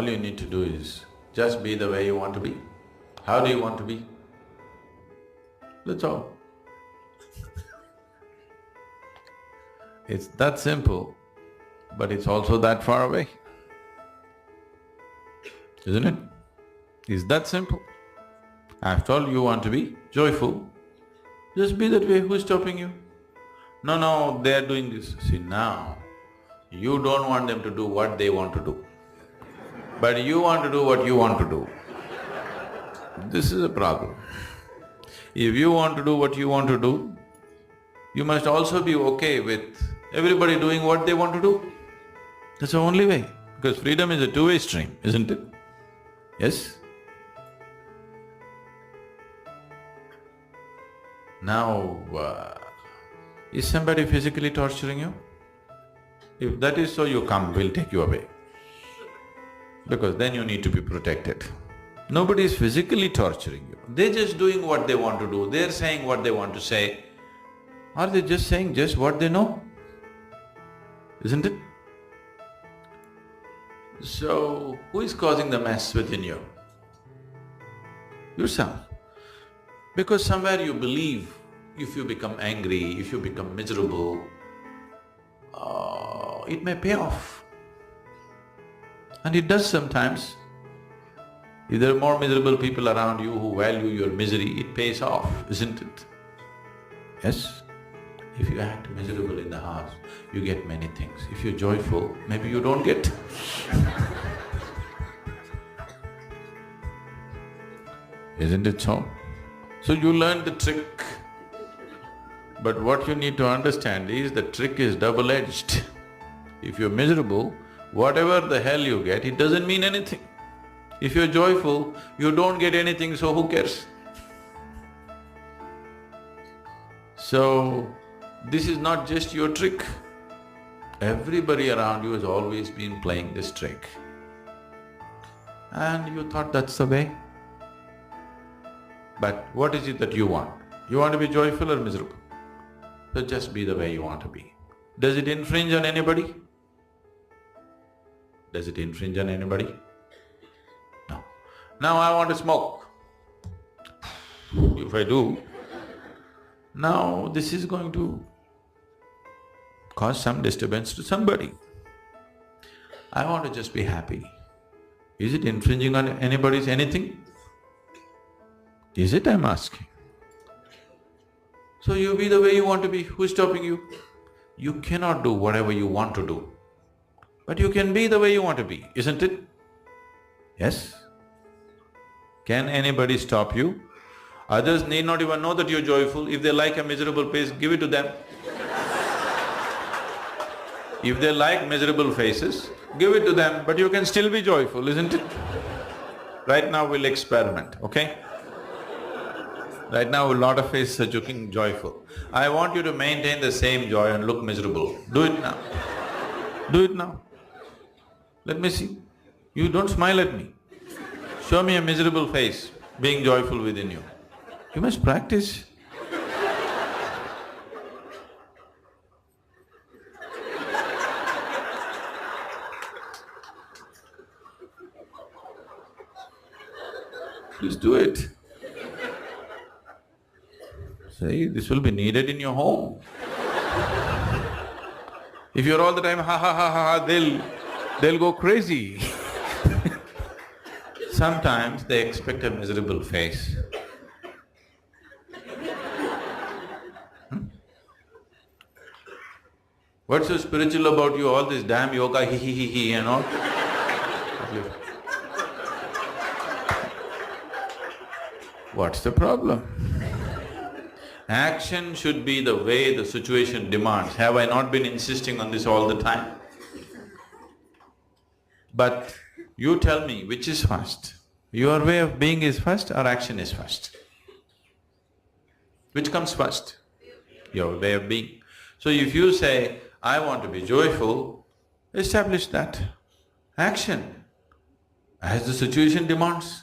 all you need to do is just be the way you want to be. How do you want to be? That's all. It's that simple, but it's also that far away, isn't it? It's that simple. After all, you want to be joyful, just be that way. Who's stopping you? No, no, they are doing this. See, now, you don't want them to do what they want to do, but you want to do what you want to do. This is a problem. If you want to do what you want to do, you must also be okay with everybody doing what they want to do. That's the only way, because freedom is a two-way stream, isn't it? Yes? Now, is somebody physically torturing you? If that is so, you come, we'll take you away. Because then you need to be protected. Nobody is physically torturing you. They're just doing what they want to do, they're saying what they want to say. Are they just saying just what they know? Isn't it? So, who is causing the mess within you? Yourself. Because somewhere you believe if you become angry, if you become miserable, it may pay off. And it does sometimes. If there are more miserable people around you who value your misery, it pays off, isn't it? Yes? If you act miserable in the house, you get many things. If you're joyful, maybe you don't get. Isn't it so? So you learn the trick. But what you need to understand is the trick is double-edged. If you're miserable, whatever the hell you get, it doesn't mean anything. If you're joyful, you don't get anything, so who cares? So, this is not just your trick. Everybody around you has always been playing this trick. And you thought that's the way. But what is it that you want? You want to be joyful or miserable? So just be the way you want to be. Does it infringe on anybody? Does it infringe on anybody? No. Now I want to smoke. If I do, now this is going to cause some disturbance to somebody. I want to just be happy. Is it infringing on anybody's anything? Is it, I'm asking? So you be the way you want to be, who's stopping you? You cannot do whatever you want to do, but you can be the way you want to be, isn't it? Yes? Can anybody stop you? Others need not even know that you're joyful. If they like a miserable face, give it to them. If they like miserable faces, give it to them, but you can still be joyful, isn't it? Right now we'll experiment, okay? Right now a lot of faces are looking joyful. I want you to maintain the same joy and look miserable. Do it now. Do it now. Let me see. You don't smile at me. Show me a miserable face, being joyful within you. You must practice. Please do it. See, this will be needed in your home. If you're all the time ha ha ha ha ha, they'll go crazy. Sometimes they expect a miserable face. What's so spiritual about you, all this damn yoga, he and all? What's the problem? Action should be the way the situation demands. Have I not been insisting on this all the time? But you tell me, which is first? Your way of being is first or action is first? Which comes first? Your way of being. So if you say, I want to be joyful, establish that. Action, as the situation demands.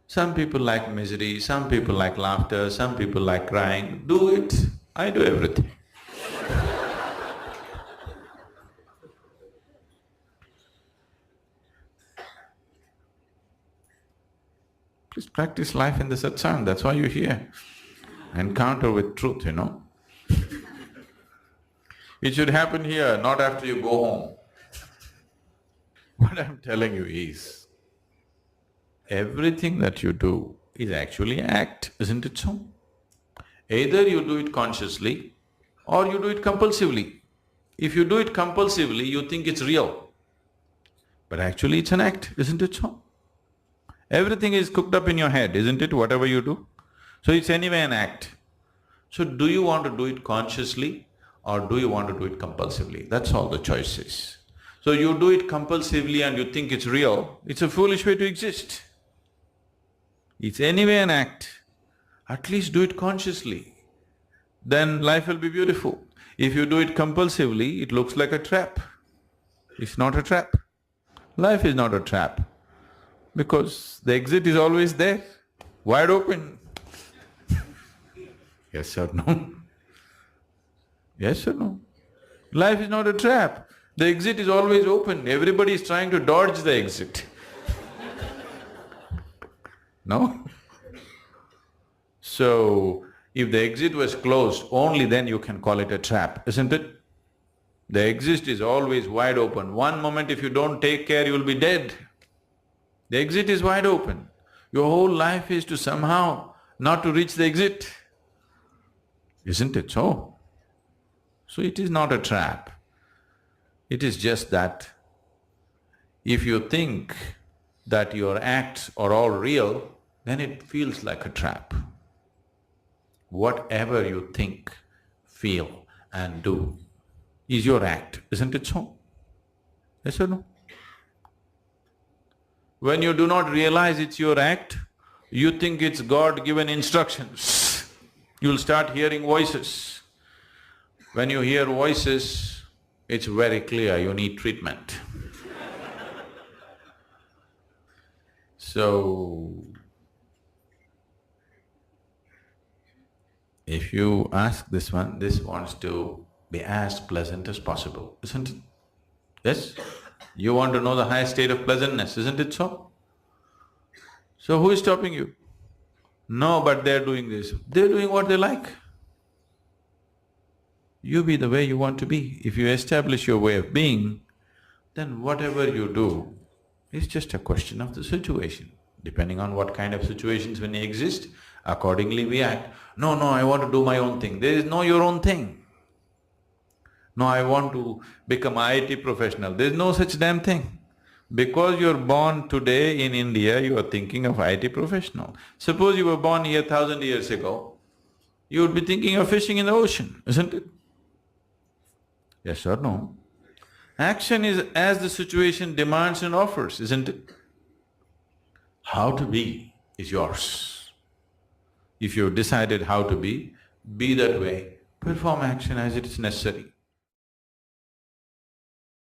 Some people like misery, some people like laughter, some people like crying. Do it. I do everything. Please practice life in the satsang, that's why you're here. Encounter with truth, It should happen here, not after you go home. What I'm telling you is, everything that you do is actually act, isn't it so? Either you do it consciously or you do it compulsively. If you do it compulsively, you think it's real. But actually it's an act, isn't it so? Everything is cooked up in your head, isn't it, whatever you do? So it's anyway an act. So do you want to do it consciously or do you want to do it compulsively? That's all the choice is. So you do it compulsively and you think it's real, it's a foolish way to exist. It's anyway an act. At least do it consciously. Then life will be beautiful. If you do it compulsively, it looks like a trap. It's not a trap. Life is not a trap. Because the exit is always there, wide open. Yes or no? Yes or no? Life is not a trap. The exit is always open. Everybody is trying to dodge the exit. No? So, if the exit was closed, only then you can call it a trap, isn't it? The exit is always wide open. One moment if you don't take care, you will be dead. The exit is wide open. Your whole life is to somehow not to reach the exit. Isn't it so? So it is not a trap. It is just that if you think that your acts are all real, then it feels like a trap. Whatever you think, feel and do is your act, isn't it so? Yes or no? When you do not realize it's your act, you think it's God-given instructions. You'll start hearing voices. When you hear voices, it's very clear you need treatment. So, if you ask this one, this wants to be as pleasant as possible, isn't it? Yes? You want to know the highest state of pleasantness, isn't it so? So who is stopping you? No, but they're doing this. They're doing what they like. You be the way you want to be. If you establish your way of being, then whatever you do is just a question of the situation. Depending on what kind of situations when they exist, accordingly we act. No, I want to do my own thing. There is no your own thing. No, I want to become an IT professional. There is no such damn thing. Because you're born today in India, you are thinking of IT professional. Suppose you were born here 1,000 years ago, you would be thinking of fishing in the ocean, isn't it? Yes or no? Action is as the situation demands and offers, isn't it? How to be is yours. If you've decided how to be that way, perform action as it is necessary.